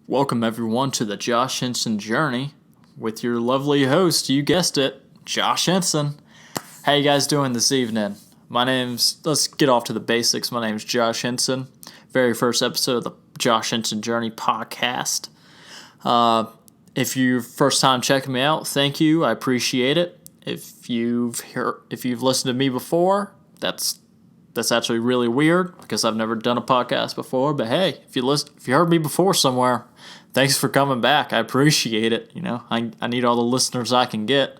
Welcome everyone to the Josh Hinson journey with your lovely host, you guessed it, Josh Hinson. How you guys doing this evening? Let's get off to the basics. My name's Josh Hinson. Very first episode of the Josh Hinson Journey podcast. If you're first time checking me out, thank you. I appreciate it. If you've listened to me before, that's actually really weird because I've never done a podcast before. But hey, if you heard me before somewhere, thanks for coming back. I appreciate it. I need all the listeners I can get.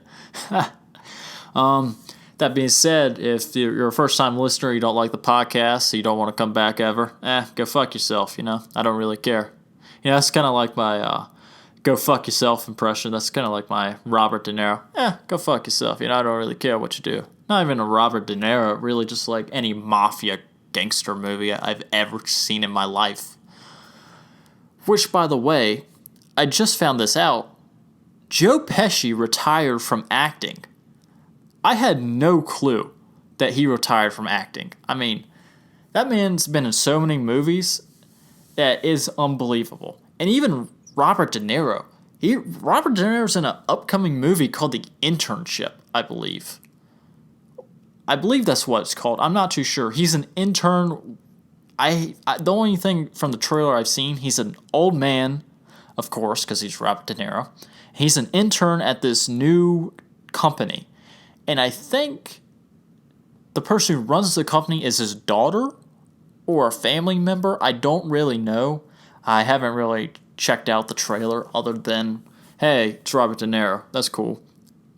That being said, if you're a first time listener, you don't like the podcast, so you don't want to come back ever, go fuck yourself. I don't really care. That's kind of like my go fuck yourself impression. That's kind of like my Robert De Niro. Go fuck yourself. I don't really care what you do. Not even a Robert De Niro, really just like any mafia gangster movie I've ever seen in my life. Which, by the way, I just found this out. Joe Pesci retired from acting. I had no clue that he retired from acting. I mean, that man's been in so many movies that is unbelievable. And even Robert De Niro. Robert De Niro's in an upcoming movie called The Internship, I believe. I believe that's what it's called. I'm not too sure. He's an intern. The only thing from the trailer I've seen, he's an old man, of course, because he's Robert De Niro. He's an intern at this new company. And I think the person who runs the company is his daughter or a family member. I don't really know. I haven't really checked out the trailer other than, hey, it's Robert De Niro. That's cool.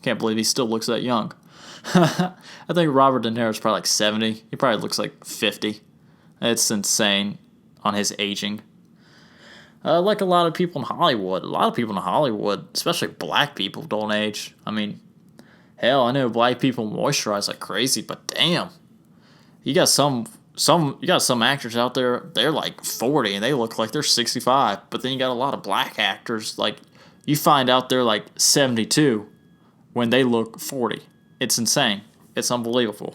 Can't believe he still looks that young. I think Robert De Niro is probably like 70. He probably looks like 50. It's insane on his aging. Like a lot of people in Hollywood. A lot of people in Hollywood, especially black people, don't age. I mean, hell, I know black people moisturize like crazy, but damn. You got some actors out there, they're like 40 and they look like they're 65. But then you got a lot of black actors, like you find out they're like 72 when they look 40. It's insane. It's unbelievable.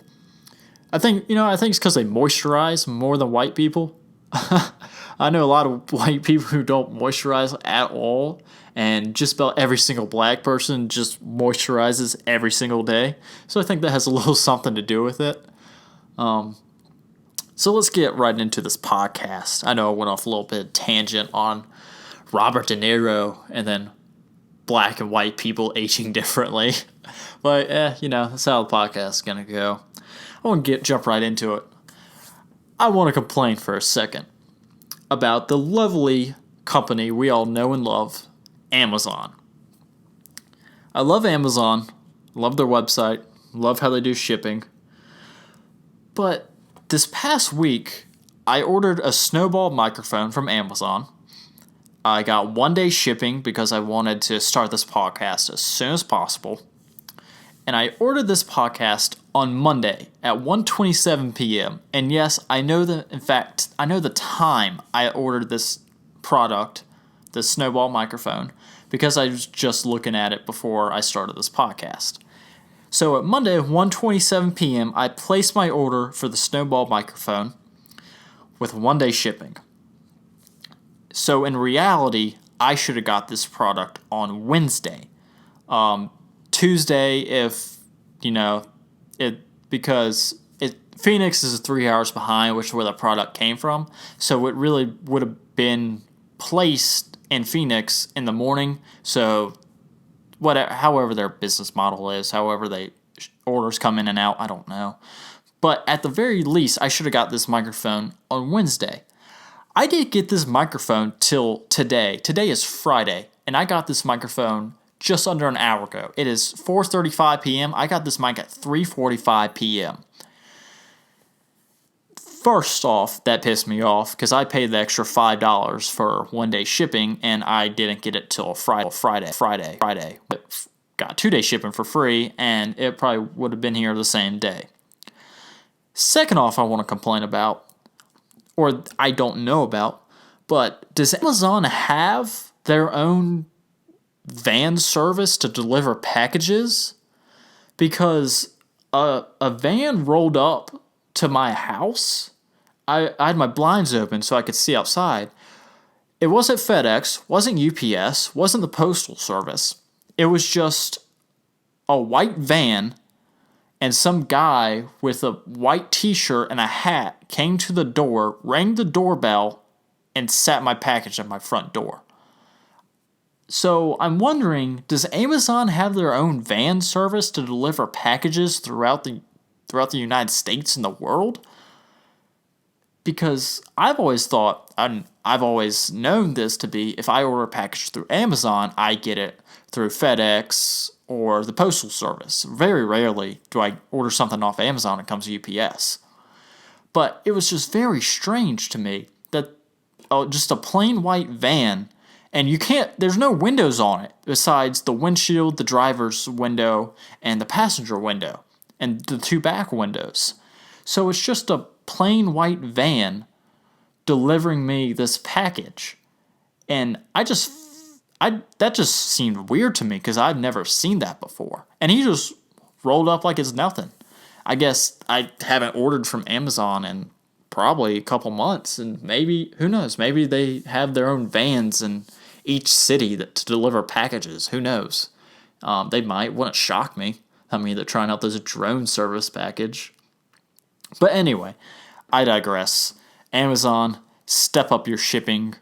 I think it's because they moisturize more than white people. I know a lot of white people who don't moisturize at all, and just about every single black person just moisturizes every single day. So I think that has a little something to do with it. So let's get right into this podcast. I know I went off a little bit of tangent on Robert De Niro and then black and white people aging differently. But, that's how the podcast is going to go. I want to jump right into it. I want to complain for a second about the lovely company we all know and love, Amazon. I love Amazon, love their website, love how they do shipping. But this past week, I ordered a Snowball microphone from Amazon. I got 1 day shipping because I wanted to start this podcast as soon as possible. And I ordered this podcast on Monday at 1:27 p.m. And yes, I know the time I ordered this product, the Snowball microphone, because I was just looking at it before I started this podcast. So at Monday, 1:27 p.m., I placed my order for the Snowball microphone with 1 day shipping. So in reality, I should have got this product on Wednesday. Tuesday, because Phoenix is 3 hours behind, which is where the product came from. So it really would have been placed in Phoenix in the morning. So however their business model is, however orders come in and out, I don't know. But at the very least, I should have got this microphone on Wednesday. I didn't get this microphone till today. Today is Friday, and I got this microphone just under an hour ago. It is 4:35 p.m. I got this mic at 3:45 p.m. First off, that pissed me off because I paid the extra $5 for 1 day shipping, and I didn't get it till Friday. But got 2 day shipping for free, and it probably would have been here the same day. Second off, I want to complain about, or I don't know about, but does Amazon have their own van service to deliver packages? Because a van rolled up to my house. I had my blinds open so I could see outside. It wasn't FedEx, wasn't UPS, wasn't the Postal Service. It was just a white van, and some guy with a white t-shirt and a hat came to the door, rang the doorbell, and sat my package at my front door. So I'm wondering, does Amazon have their own van service to deliver packages throughout the United States and the world? Because I've always thought, and I've always known this to be, if I order a package through Amazon, I get it through FedEx or the Postal Service. Very rarely do I order something off Amazon and it comes to UPS. But it was just very strange to me that just a plain white van, and there's no windows on it besides the windshield, the driver's window, and the passenger window, and the two back windows. So it's just a plain white van delivering me this package. And that just seemed weird to me because I've never seen that before. And he just rolled up like it's nothing. I guess I haven't ordered from Amazon in probably a couple months, and maybe, who knows, maybe they have their own vans in each city to deliver packages. Who knows? They might. Wouldn't shock me. I mean, they're trying out this drone service package. But anyway, I digress. Amazon, step up your shipping,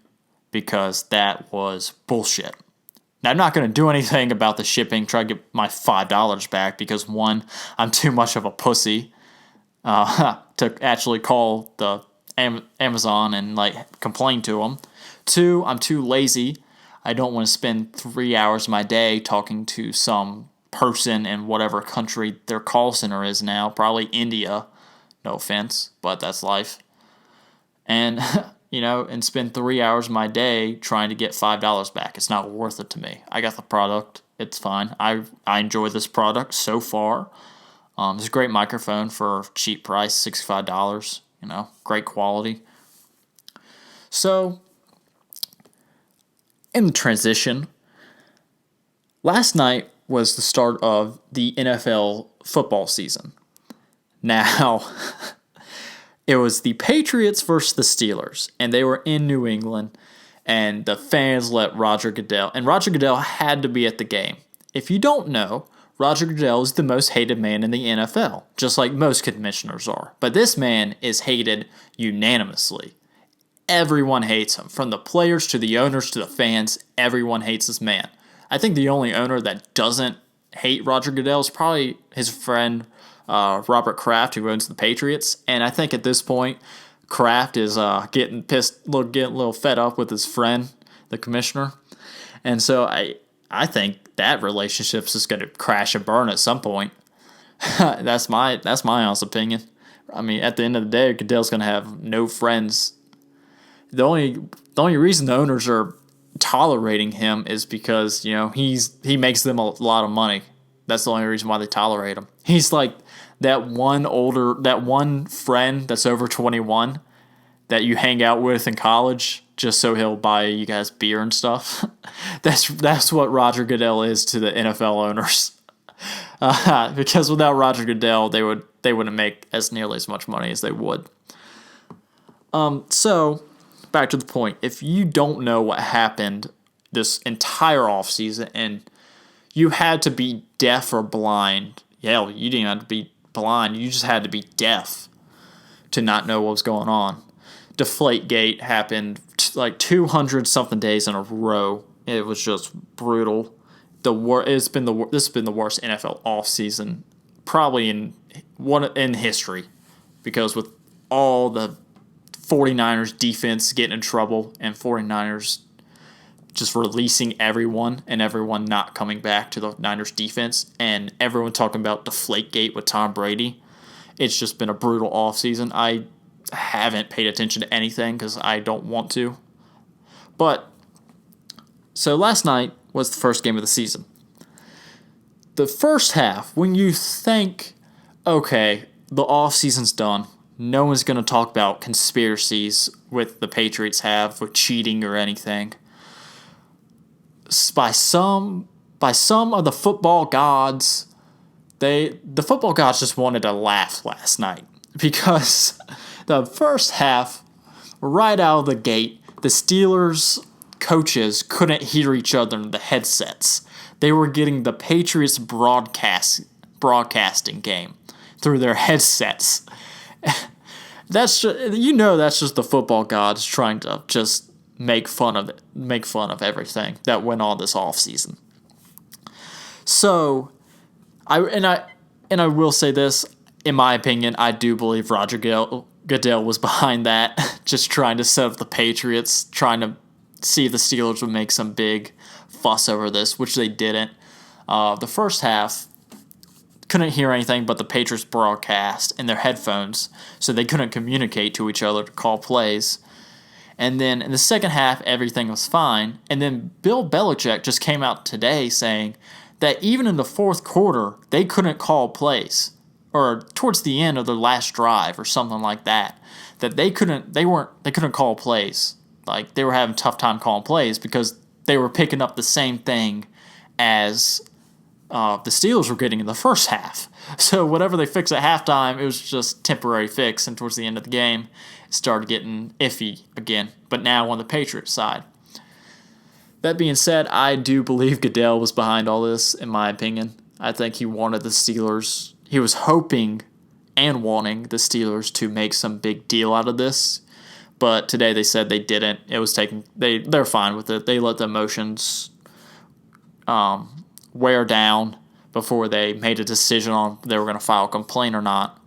because that was bullshit. Now, I'm not going to do anything about the shipping, try to get my $5 back, because one, I'm too much of a pussy to actually call the Amazon and complain to them. Two, I'm too lazy. I don't want to spend 3 hours of my day talking to some person in whatever country their call center is now, probably India. No offense, but that's life. And, and spend 3 hours of my day trying to get $5 back. It's not worth it to me. I got the product. It's fine. I enjoy this product so far. It's a great microphone for a cheap price, $65. Great quality. So, in the transition, last night was the start of the NFL football season. Now, it was the Patriots versus the Steelers, and they were in New England, and the fans let Roger Goodell, and Roger Goodell had to be at the game. If you don't know, Roger Goodell is the most hated man in the NFL, just like most commissioners are. But this man is hated unanimously. Everyone hates him, from the players to the owners to the fans. Everyone hates this man. I think the only owner that doesn't hate Roger Goodell is probably his friend Robert Kraft, who owns the Patriots. And I think at this point, Kraft is getting pissed, getting a little fed up with his friend, the commissioner. And so I think that relationship's just going to crash and burn at some point. That's my honest opinion. I mean, at the end of the day, Goodell's going to have no friends. The only reason the owners are tolerating him is because he makes them a lot of money. That's the only reason why they tolerate him. He's like that one friend that's over 21 that you hang out with in college just so he'll buy you guys beer and stuff. That's what Roger Goodell is to the NFL owners. Because without Roger Goodell, they wouldn't make nearly as much money as they would. So back to the point. If you don't know what happened this entire offseason and you had to be deaf or blind, you didn't have to be blind. You just had to be deaf to not know what was going on. Deflategate happened 200-something days in a row. It was just brutal. This has been the worst NFL offseason probably in history, because with all the 49ers defense getting in trouble and 49ers just releasing everyone and everyone not coming back to the Niners defense and everyone talking about Deflategate with Tom Brady, it's just been a brutal offseason. I haven't paid attention to anything because I don't want to. But, so last night was the first game of the season. The first half, when you think, okay, the offseason's done, no one's going to talk about conspiracies with the Patriots have with cheating or anything. By some of the football gods, the football gods just wanted to laugh last night, because the first half, right out of the gate, the Steelers coaches couldn't hear each other in the headsets. They were getting the Patriots broadcasting game through their headsets. That's just the football gods trying to just make fun of everything that went on this offseason. So, I will say this, in my opinion, I do believe Roger Goodell was behind that, just trying to set up the Patriots, trying to see if the Steelers would make some big fuss over this, which they didn't. The first half, couldn't hear anything but the Patriots broadcast in their headphones, so they couldn't communicate to each other to call plays. And then in the second half, everything was fine. And then Bill Belichick just came out today saying that even in the fourth quarter, they couldn't call plays, or towards the end of their last drive or something like that. That they couldn't call plays. Like, they were having a tough time calling plays because they were picking up the same thing as the Steelers were getting in the first half. So whatever they fixed at halftime, it was just temporary fix, and towards the end of the game, it started getting iffy again, but now on the Patriots side. That being said, I do believe Goodell was behind all this, in my opinion. I think he wanted the Steelers, he was hoping and wanting the Steelers to make some big deal out of this, but today they said they didn't. It was they're fine with it. They let the emotions wear down before they made a decision on if they were going to file a complaint or not.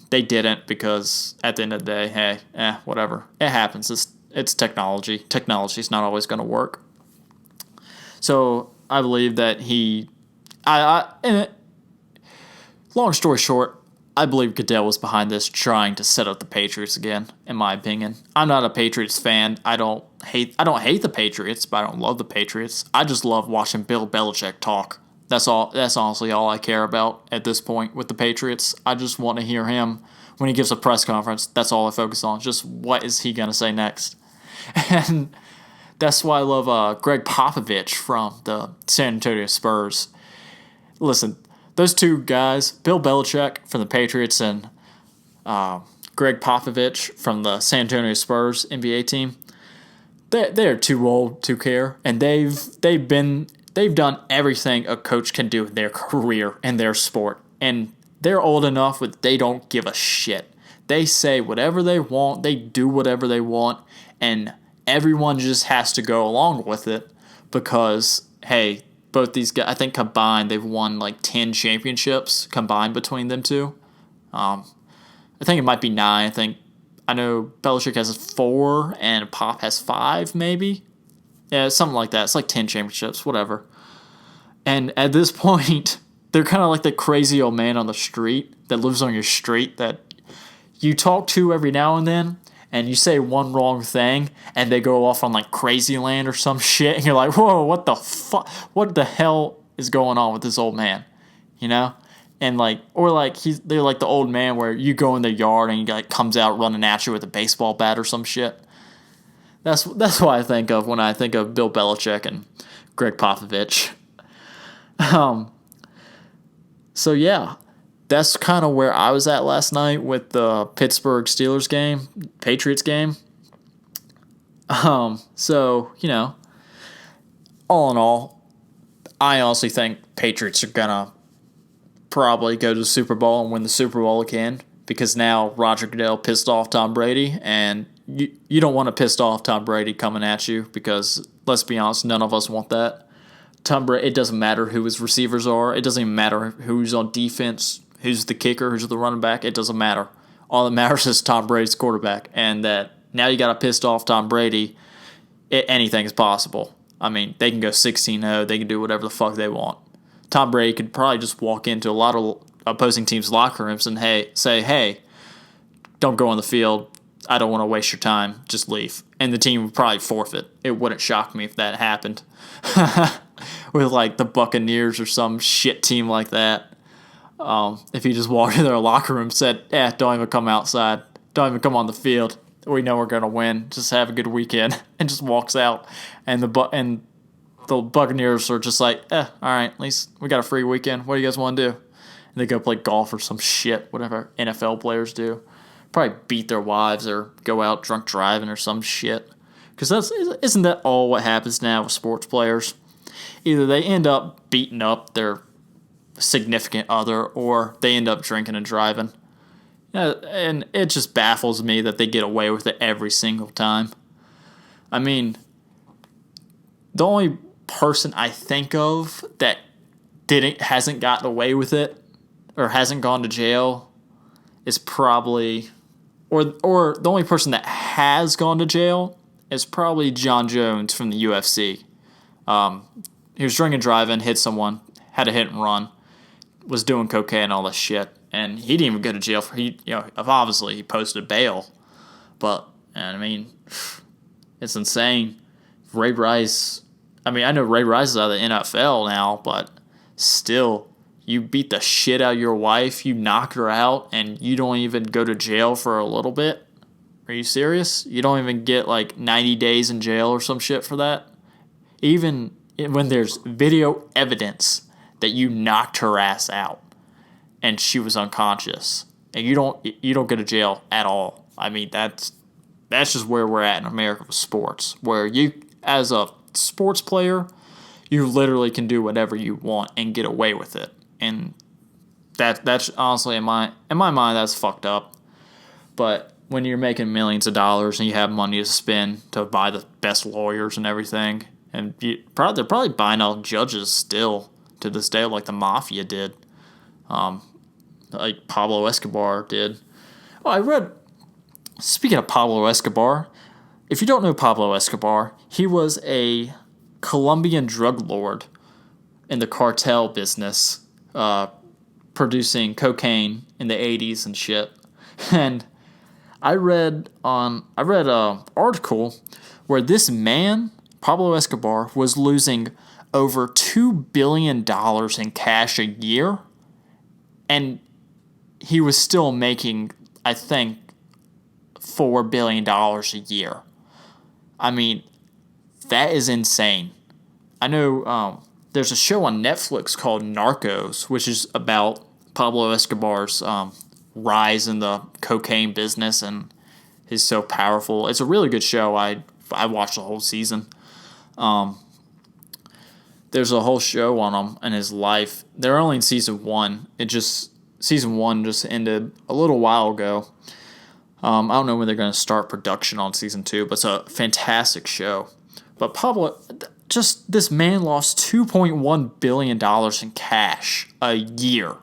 They didn't, because at the end of the day, hey, whatever. It happens. It's technology. Technology's not always going to work. So I believe that long story short, I believe Goodell was behind this, trying to set up the Patriots again, in my opinion. I'm not a Patriots fan. I don't hate the Patriots, but I don't love the Patriots. I just love watching Bill Belichick talk. That's all. That's honestly all I care about at this point with the Patriots. I just want to hear him when he gives a press conference. That's all I focus on. Just what is he going to say next? And that's why I love Greg Popovich from the San Antonio Spurs. Listen, those two guys, Bill Belichick from the Patriots and Greg Popovich from the San Antonio Spurs NBA team, they're too old to care, and they've done everything a coach can do in their career and their sport, and they're old enough that they don't give a shit. They say whatever they want, they do whatever they want, and everyone just has to go along with it because, hey, both these guys, I think combined, they've won like 10 championships combined between them two. I think it might be 9. I know Belichick has 4 and Pop has 5, maybe. Yeah, something like that. It's like 10 championships, whatever. And at this point, they're kind of like the crazy old man on the street that lives on your street that you talk to every now and then, and you say one wrong thing, and they go off on like Crazy Land or some shit, and you're like, whoa, what the fuck? What the hell is going on with this old man? You know? And like, or like they're like the old man where you go in the yard and he like comes out running at you with a baseball bat or some shit. That's what I think of when I think of Bill Belichick and Greg Popovich. So yeah, that's kind of where I was at last night with the Pittsburgh Steelers game, Patriots game. So, you know, all in all, I honestly think Patriots are gonna probably go to the Super Bowl and win the Super Bowl again, because now Roger Goodell pissed off Tom Brady, and you don't want to piss off Tom Brady coming at you, because let's be honest, none of us want that. Tom Brady, it doesn't matter who his receivers are. It doesn't even matter who's on defense, who's the kicker, who's the running back. It doesn't matter. All that matters is Tom Brady's quarterback, and that now you got to piss off Tom Brady. Anything is possible. I mean, they can go 16-0. They can do whatever the fuck they want. Tom Brady could probably just walk into a lot of opposing teams' locker rooms and say, hey, don't go on the field. I don't want to waste your time. Just leave. And the team would probably forfeit. It wouldn't shock me if that happened. With like the Buccaneers or some shit team like that. If he just walked in their locker room and said, don't even come outside. Don't even come on the field. We know we're going to win. Just have a good weekend. And just walks out. And the Buccaneers are just like, all right, at least we got a free weekend. What do you guys want to do? And they go play golf or some shit, whatever NFL players do. Probably beat their wives or go out drunk driving or some shit. Because isn't that all what happens now with sports players? Either they end up beating up their significant other, or they end up drinking and driving. And it just baffles me that they get away with it every single time. I mean, the only person I think of that hasn't gotten away with it or hasn't gone to jail is probably, or the only person that has gone to jail is probably John Jones from the UFC. He was drinking and driving, hit someone, had a hit and run, was doing cocaine and all this shit, and he didn't even go to jail for obviously he posted bail, but I mean, it's insane. Ray Rice, I mean, I know Ray Rice is out of the NFL now, but still, you beat the shit out of your wife, you knock her out, and you don't even go to jail for a little bit? Are you serious? You don't even get like 90 days in jail or some shit for that? Even when there's video evidence that you knocked her ass out and she was unconscious, and you don't go to jail at all. I mean, that's just where we're at in America with sports, where you, as a sports player, you literally can do whatever you want and get away with it. And that's honestly, in my mind, that's fucked up. But when you're making millions of dollars and you have money to spend to buy the best lawyers and everything, and they're probably buying out judges still to this day, like the mafia did, like Pablo Escobar did. Oh, speaking of Pablo Escobar, if you don't know Pablo Escobar, he was a Colombian drug lord in the cartel business, producing cocaine in the 80s and shit. And I read an article where this man, Pablo Escobar, was losing over $2 billion in cash a year, and he was still making, I think, $4 billion a year. I mean, that is insane. I know there's a show on Netflix called Narcos, which is about Pablo Escobar's rise in the cocaine business, and he's so powerful. It's a really good show. I watched the whole season. There's a whole show on him and his life. They're only in season 1. Season 1 just ended a little while ago. I don't know when they're going to start production on season 2, but it's a fantastic show. But Pablo, just this man lost $2.1 billion in cash a year,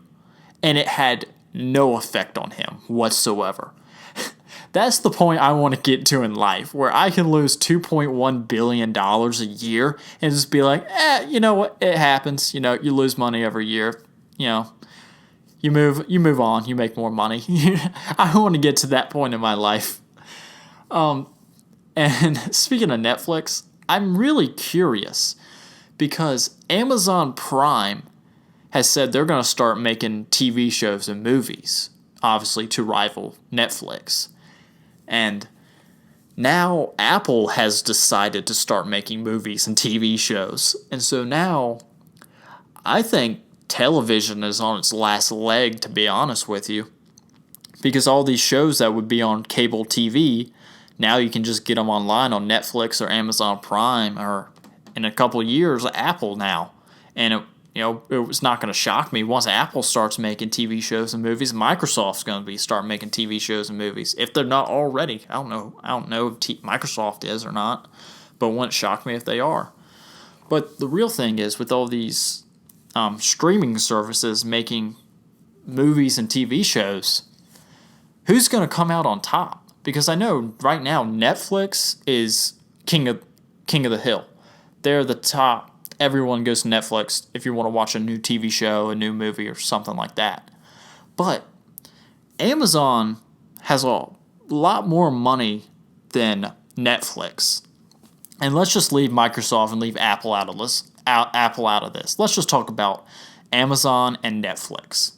and it had no effect on him whatsoever. That's the point I want to get to in life, where I can lose $2.1 billion a year and just be like, you know what, it happens. You know, you lose money every year. You know, you move on, you make more money. I want to get to that point in my life. And speaking of Netflix, I'm really curious because Amazon Prime has said they're going to start making TV shows and movies, obviously to rival Netflix. And now Apple has decided to start making movies and TV shows. And so now I think television is on its last leg, to be honest with you. Because all these shows that would be on cable TV, now you can just get them online on Netflix or Amazon Prime, or in a couple of years, Apple now. And it was not going to shock me once Apple starts making TV shows and movies. Microsoft's going to start making TV shows and movies if they're not already. I don't know if Microsoft is or not, but it wouldn't shock me if they are. But the real thing is, with all these streaming services making movies and TV shows, who's going to come out on top? Because I know right now Netflix is king of the hill. They're the top. Everyone goes to Netflix if you want to watch a new TV show, a new movie, or something like that. But Amazon has a lot more money than Netflix. And let's just leave Microsoft and leave Apple out of this. Let's just talk about Amazon and Netflix.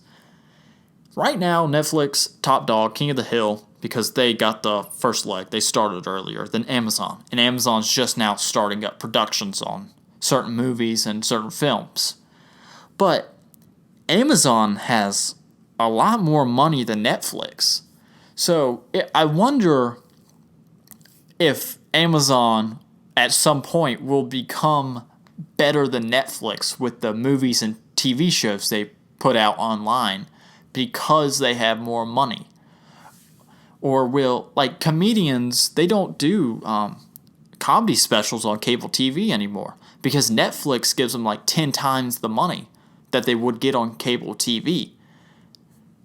Right now, Netflix, top dog, king of the hill, because they got the first leg. They started earlier than Amazon. And Amazon's just now starting up productions on certain movies and certain films. But Amazon has a lot more money than Netflix. So I wonder if Amazon at some point will become better than Netflix with the movies and TV shows they put out online because they have more money. Or will, like comedians, they don't do comedy specials on cable TV anymore because Netflix gives them like 10 times the money that they would get on cable TV.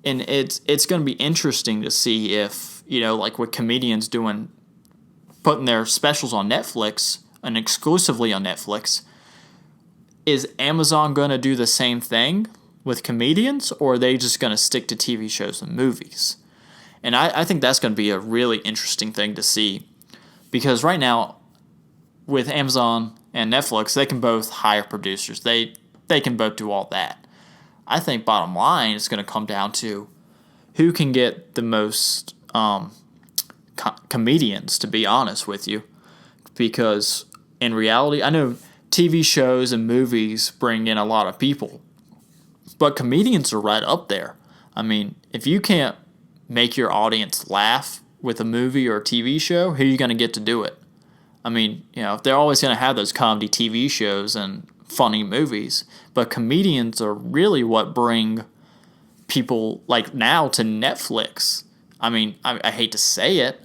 And it's going to be interesting to see if, like with comedians putting their specials on Netflix and exclusively on Netflix, is Amazon going to do the same thing with comedians, or are they just going to stick to TV shows and movies? And I think that's going to be a really interesting thing to see, because right now with Amazon and Netflix, they can both hire producers. They can both do all that. I think bottom line is going to come down to who can get the most comedians, to be honest with you, because in reality, I know TV shows and movies bring in a lot of people, but comedians are right up there. I mean, if you can't make your audience laugh with a movie or a TV show, who are you going to get to do it? I mean, they're always going to have those comedy TV shows and funny movies, but comedians are really what bring people like now to Netflix. I mean, I hate to say it,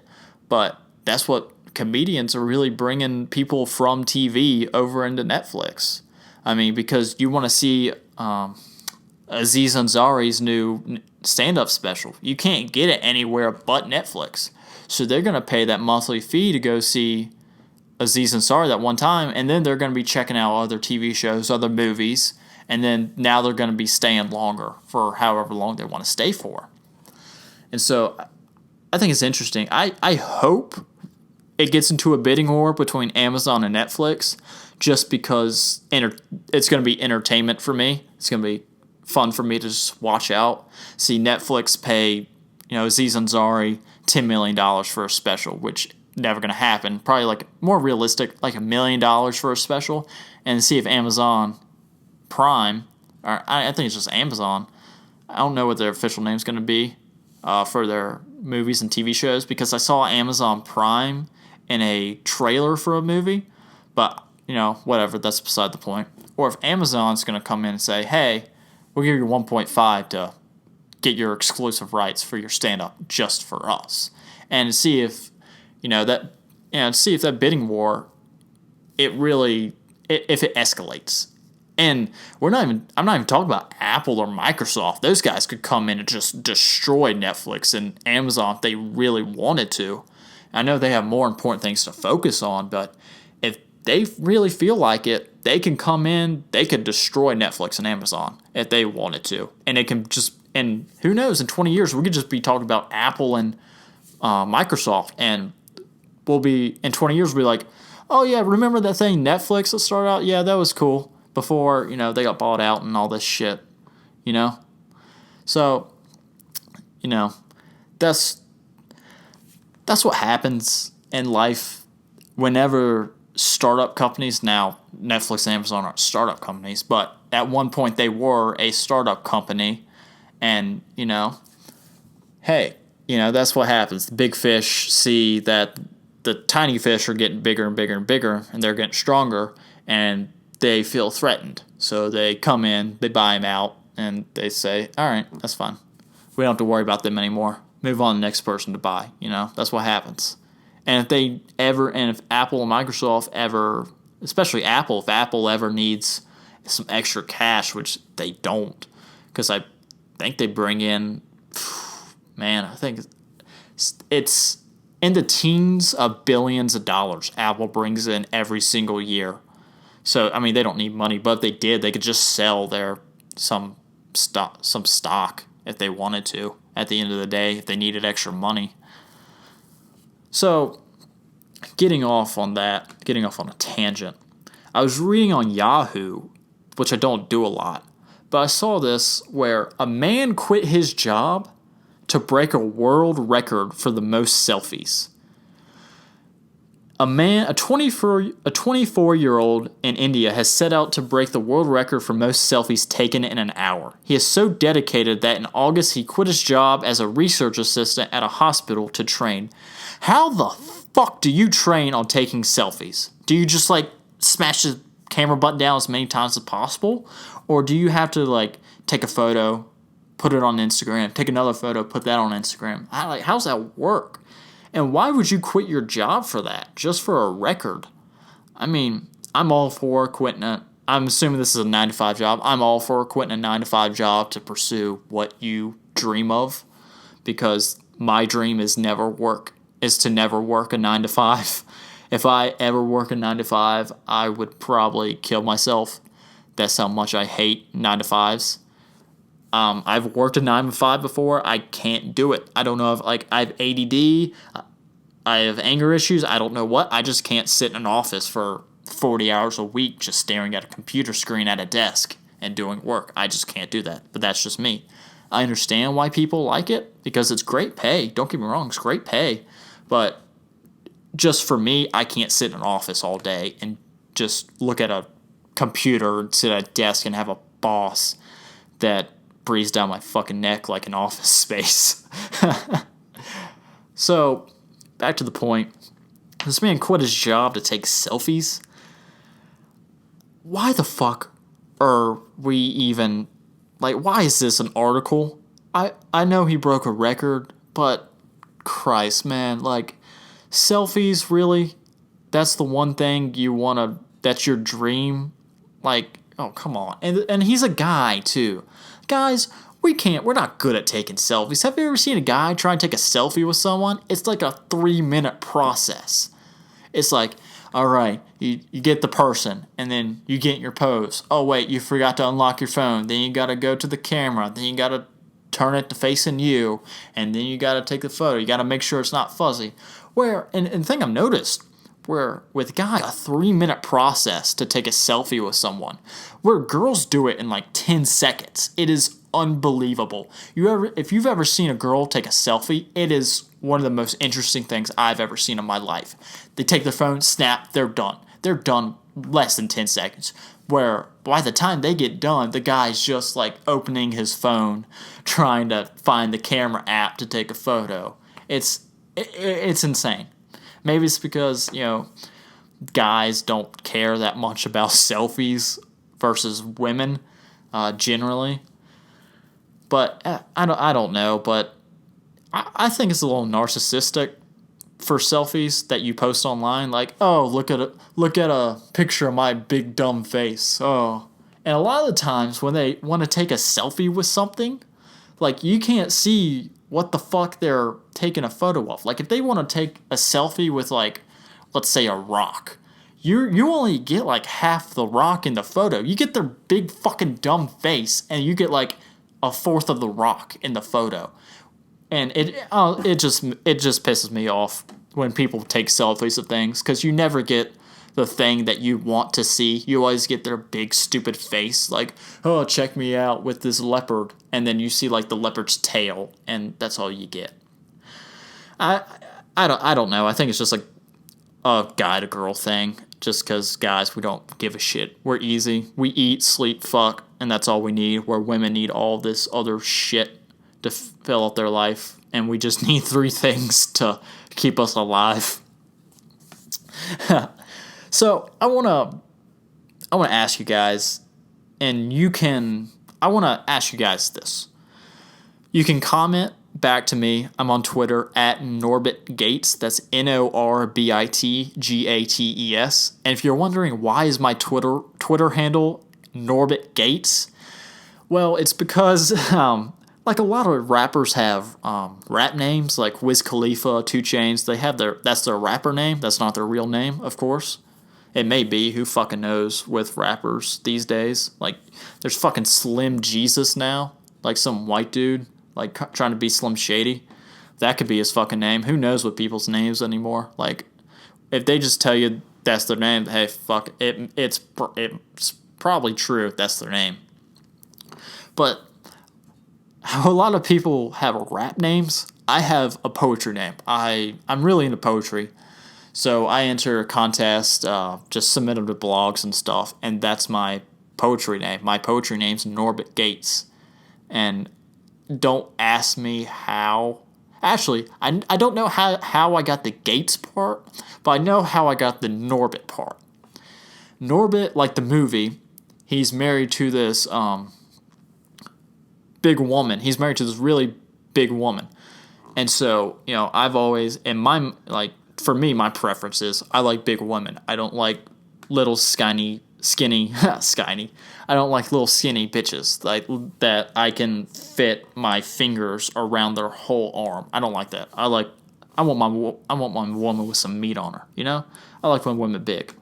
but that's what comedians are really bringing people from TV over into Netflix. I mean, because you want to see Aziz Ansari's new stand-up special. You can't get it anywhere but Netflix. So they're going to pay that monthly fee to go see Aziz Ansari that one time, and then they're going to be checking out other TV shows, other movies, and then now they're going to be staying longer for however long they want to stay for. And so I think it's interesting. I hope it gets into a bidding war between Amazon and Netflix, just because it's going to be entertainment for me. It's going to be fun for me to just watch out. See Netflix pay, Aziz Ansari $10 million for a special, which never going to happen. Probably like more realistic, like $1 million for a special, and see if Amazon Prime, or I think it's just Amazon. I don't know what their official name's going to be for their movies and TV shows, because I saw Amazon Prime in a trailer for a movie, but whatever, that's beside the point. Or if Amazon's going to come in and say, hey, we'll give you 1.5 to get your exclusive rights for your stand-up just for us, and see if see if that bidding war, if it escalates. And I'm not even talking about Apple or Microsoft. Those guys could come in and just destroy Netflix and Amazon if they really wanted to. I know they have more important things to focus on, but if they really feel like it, they can come in, they could destroy Netflix and Amazon if they wanted to. And it can and who knows, in 20 years, we could just be talking about Apple and Microsoft, and in 20 years, we'll be like, oh yeah, remember that thing Netflix that started out? Yeah, that was cool before, they got bought out and all this shit, So, that's what happens in life whenever startup companies, now Netflix and Amazon aren't startup companies, but at one point they were a startup company, and, hey, that's what happens. The big fish see that the tiny fish are getting bigger and bigger and bigger, and they're getting stronger, and they feel threatened. So they come in, they buy them out, and they say, all right, that's fine. We don't have to worry about them anymore. Move on to the next person to buy. That's what happens. And if Apple and Microsoft ever, especially Apple, if Apple ever needs some extra cash, which they don't, because I think they bring in, I think it's in the teens of billions of dollars Apple brings in every single year. So, I mean, they don't need money, but if they did, they could just sell some stock if they wanted to at the end of the day, if they needed extra money. So, getting off on a tangent, I was reading on Yahoo, which I don't do a lot, but I saw this where a man quit his job to break a world record for the most selfies. A 24-year-old in India has set out to break the world record for most selfies taken in an hour. He is so dedicated that in August he quit his job as a research assistant at a hospital to train. How the fuck do you train on taking selfies? Do you just like smash the camera button down as many times as possible? Or do you have to like take a photo, put it on Instagram, take another photo, put that on Instagram? How's that work? And why would you quit your job for that? Just for a record? I mean, I'm all for quitting it. I'm assuming this is a 9-to-5 job. I'm all for quitting a 9-to-5 job to pursue what you dream of, because my dream is to never work a 9-to-5. If I ever work a 9-to-5, I would probably kill myself. That's how much I hate 9-to-5s. I've worked a 9-to-5 before. I can't do it. I don't know if I have ADD. I have anger issues. I don't know what. I just can't sit in an office for 40 hours a week just staring at a computer screen at a desk and doing work. I just can't do that. But that's just me. I understand why people like it because it's great pay. Don't get me wrong, it's great pay. But just for me, I can't sit in an office all day and just look at a computer and sit at a desk and have a boss that breathes down my fucking neck like an office space. So, back to the point. This man quit his job to take selfies. Why the fuck are we even... why is this an article? I know he broke a record, but Christ, man, selfies, really? That's the one thing you want to... That's your dream? Oh, come on. And he's a guy, too. Guys, we're not good at taking selfies. Have you ever seen a guy try and take a selfie with someone? It's like a 3-minute process. It's like, all right, you get the person, and then you get your pose. Oh, wait, you forgot to unlock your phone. Then you got to go to the camera. Then you got to turn it to facing you, and then you got to take the photo. You got to make sure it's not fuzzy. And the thing I've noticed, where with guys, a 3-minute process to take a selfie with someone, where girls do it in 10 seconds. It is unbelievable. If you've ever seen a girl take a selfie, it is one of the most interesting things I've ever seen in my life. They take their phone, snap, they're done. They're done less than 10 seconds. Where by the time they get done, the guy's just opening his phone, trying to find the camera app to take a photo. It's insane. Maybe it's because, guys don't care that much about selfies versus women generally. But I don't know. But I think it's a little narcissistic for selfies that you post online. Oh, look at a picture of my big dumb face. Oh, and a lot of the times when they want to take a selfie with something, you can't see what the fuck they're taking a photo of. If they want to take a selfie with let's say a rock, you only get half the rock in the photo. You get their big fucking dumb face, and you get a fourth of the rock in the photo. And it just pisses me off when people take selfies of things, because you never get the thing that you want to see. You always get their big stupid face, oh, check me out with this leopard, and then you see the leopard's tail, and that's all you get. I don't know. I think it's just a guy to girl thing. Just because guys, we don't give a shit. We're easy. We eat, sleep, fuck, and that's all we need. Where women need all this other shit to fill out their life, and we just need 3 things to keep us alive. So I wanna ask you guys, and I wanna ask you guys this. You can comment back to me. I'm on Twitter at Norbit Gates. That's NORBITGATES. And if you're wondering why is my Twitter handle Norbit Gates, well, it's because a lot of rappers have rap names, like Wiz Khalifa, 2 Chainz. That's their rapper name. That's not their real name, of course. It may be. Who fucking knows with rappers these days? There's fucking Slim Jesus now. Some white dude, trying to be Slim Shady. That could be his fucking name. Who knows what people's names anymore? If they just tell you that's their name, hey, fuck it. It's probably true if that's their name. But a lot of people have rap names. I have a poetry name. I'm really into poetry. So I enter a contest, just submit them to blogs and stuff, and that's my poetry name. My poetry name's Norbit Gates. And don't ask me how. Actually, I don't know how I got the Gates part, but I know how I got the Norbit part. Norbit, like the movie, he's married to this big woman. He's married to this really big woman. And so, I've always, for me, my preference is I like big women. I don't like little skinny, skinny. I don't like little skinny bitches like that I can fit my fingers around their whole arm. I don't like that. I want my woman with some meat on her, I like when women big.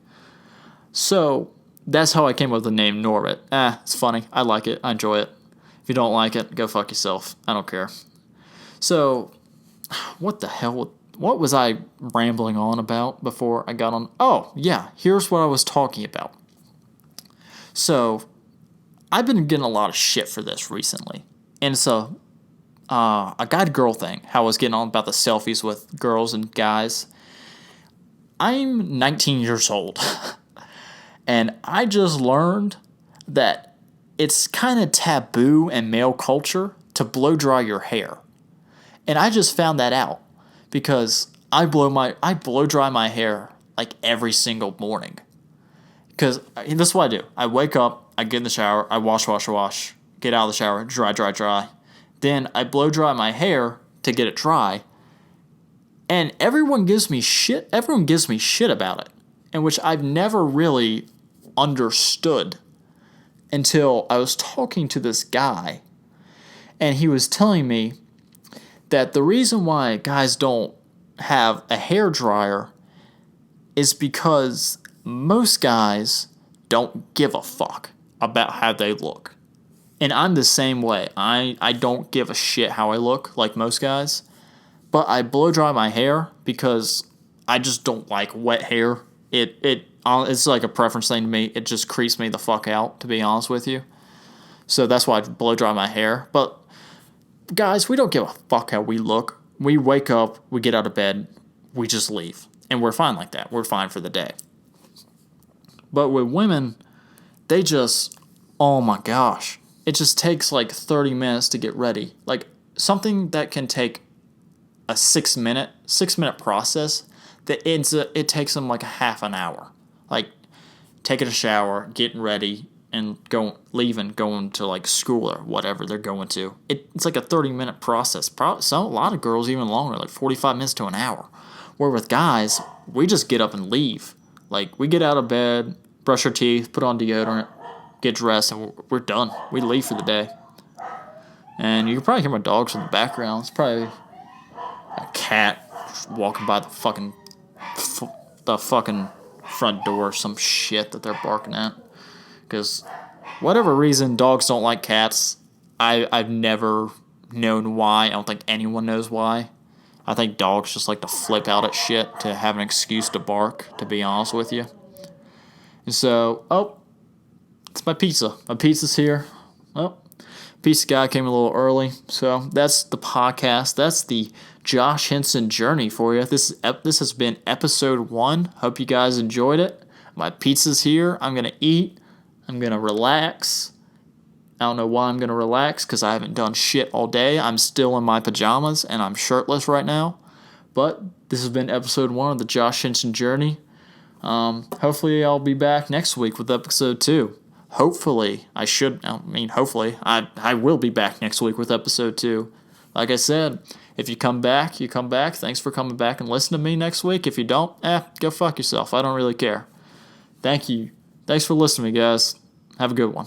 So that's how I came up with the name Norbit. It's funny. I like it. I enjoy it. If you don't like it, go fuck yourself. I don't care. So, what the hell? What was I rambling on about before I got on? Oh, yeah. Here's what I was talking about. So, I've been getting a lot of shit for this recently. And so, a guy-girl thing. How I was getting on about the selfies with girls and guys. I'm 19 years old. And I just learned that it's kind of taboo in male culture to blow dry your hair. And I just found that out because I blow dry my hair like every single morning. Because this is what I do. I wake up, I get in the shower, I wash, get out of the shower, dry. Then I blow dry my hair to get it dry. And everyone gives me shit about it. In which I've never really understood until I was talking to this guy, and he was telling me that the reason why guys don't have a hair dryer is because most guys don't give a fuck about how they look. And I'm the same way. I don't give a shit how I look like most guys, but I blow dry my hair because I just don't like wet hair. It's like a preference thing to me. It just creeps me the fuck out, to be honest with you. So that's why I blow dry my hair. But guys, we don't give a fuck how we look. We wake up, we get out of bed, we just leave. And we're fine like that. We're fine for the day. But with women, they just, oh my gosh. It just takes like 30 minutes to get ready. Like something that can take a 6 minute process, it takes them like a half an hour. Like taking a shower, getting ready, and going to like school or whatever they're going to. It's like a 30-minute process. A lot of girls even longer, like 45 minutes to an hour. Where with guys, we just get up and leave. Like we get out of bed, brush our teeth, put on deodorant, get dressed, and we're done. We leave for the day. And you can probably hear my dogs in the background. It's probably a cat walking by the fucking front door or some shit that they're barking at. Because whatever reason, dogs don't like cats. I've never known why. I don't think anyone knows why. I think dogs just like to flip out at shit to have an excuse to bark, to be honest with you. And so, it's my pizza. My pizza's here. Pizza guy came a little early. So that's the podcast. That's the Josh Hinson journey for you. This has been episode 1. Hope you guys enjoyed it. My pizza's here. I'm going to eat. I'm going to relax. I don't know why I'm going to relax because I haven't done shit all day. I'm still in my pajamas and I'm shirtless right now. But this has been episode 1 of the Josh Hinson journey. Hopefully I'll be back next week with episode 2. Hopefully I will be back next week with episode 2. Like I said, if you come back, you come back. Thanks for coming back and listening to me next week. If you don't, go fuck yourself. I don't really care. Thank you. Thanks for listening, guys. Have a good one.